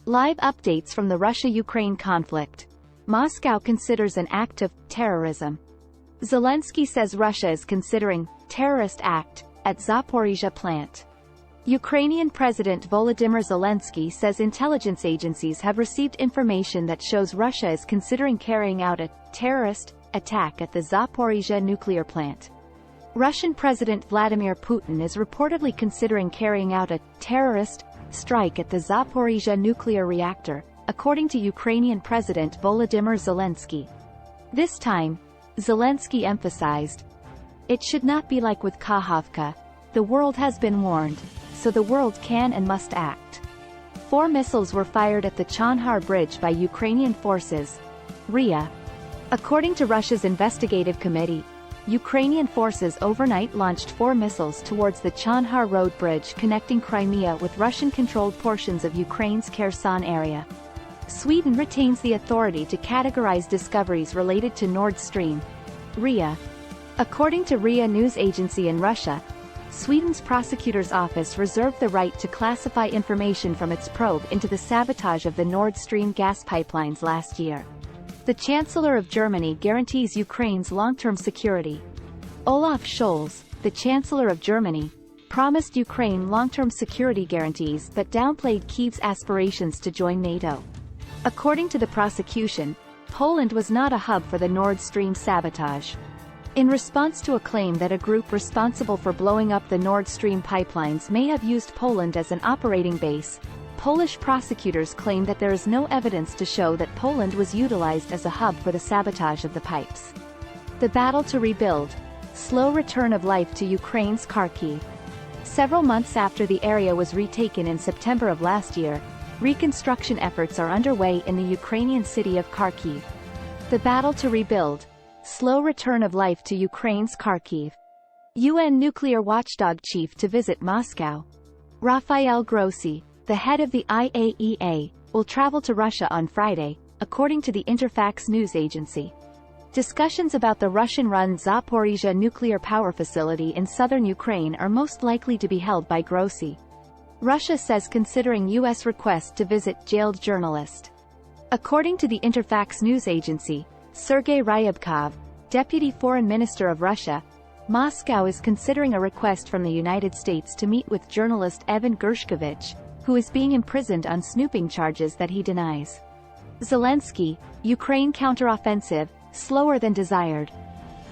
Live updates from the Russia-Ukraine conflict. Moscow considers an act of terrorism. Zelenskyy says Russia is considering terrorist act at Zaporizhzhia plant. Ukrainian President Volodymyr Zelenskyy says intelligence agencies have received information that shows Russia is considering carrying out a terrorist attack at the Zaporizhzhia nuclear plant. Russian President Vladimir Putin is reportedly considering carrying out a terrorist strike at the Zaporizhzhia nuclear reactor, according to Ukrainian President Volodymyr Zelenskyy. This time, Zelenskyy emphasized, "It should not be like with Kakhovka. The world has been warned, so the world can and must act." 4 missiles were fired at the Chonhar Bridge by Ukrainian forces, RIA. According to Russia's investigative committee, Ukrainian forces overnight launched 4 missiles towards the Chonhar Road bridge connecting Crimea with Russian-controlled portions of Ukraine's Kherson area. Sweden retains the authority to categorize discoveries related to Nord Stream, RIA. According to RIA news agency in Russia, Sweden's prosecutor's office reserved the right to classify information from its probe into the sabotage of the Nord Stream gas pipelines last year. The Chancellor of Germany guarantees Ukraine's long-term security. Olaf Scholz, the Chancellor of Germany, promised Ukraine long-term security guarantees but downplayed Kyiv's aspirations to join NATO. According to the prosecution, Poland was not a hub for the Nord Stream sabotage. In response to a claim that a group responsible for blowing up the Nord Stream pipelines may have used Poland as an operating base, Polish prosecutors claim that there is no evidence to show that Poland was utilized as a hub for the sabotage of the pipes. The battle to rebuild. Slow return of life to Ukraine's Kharkiv. Several months after the area was retaken in September of last year, reconstruction efforts are underway in the Ukrainian city of Kharkiv. The battle to rebuild. Slow return of life to Ukraine's Kharkiv. UN nuclear watchdog chief to visit Moscow. Rafael Grossi, the head of the IAEA, will travel to Russia on Friday, according to the Interfax news agency. Discussions about the Russian-run Zaporizhzhia nuclear power facility in southern Ukraine are most likely to be held by Grossi. Russia says considering U.S. request to visit jailed journalist. According to the Interfax news agency, Sergei Ryabkov, Deputy Foreign Minister of Russia, Moscow is considering a request from the United States to meet with journalist Evan Gershkovich, who is being imprisoned on snooping charges that he denies. Zelenskyy, Ukraine counteroffensive, slower than desired.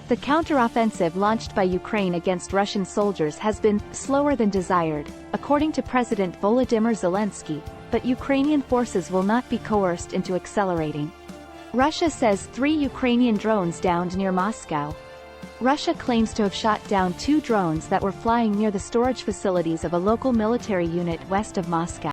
The counteroffensive launched by Ukraine against Russian soldiers has been slower than desired, according to President Volodymyr Zelenskyy, but Ukrainian forces will not be coerced into accelerating. Russia says 3 Ukrainian drones downed near Moscow. Russia claims to have shot down 2 drones that were flying near the storage facilities of a local military unit west of Moscow.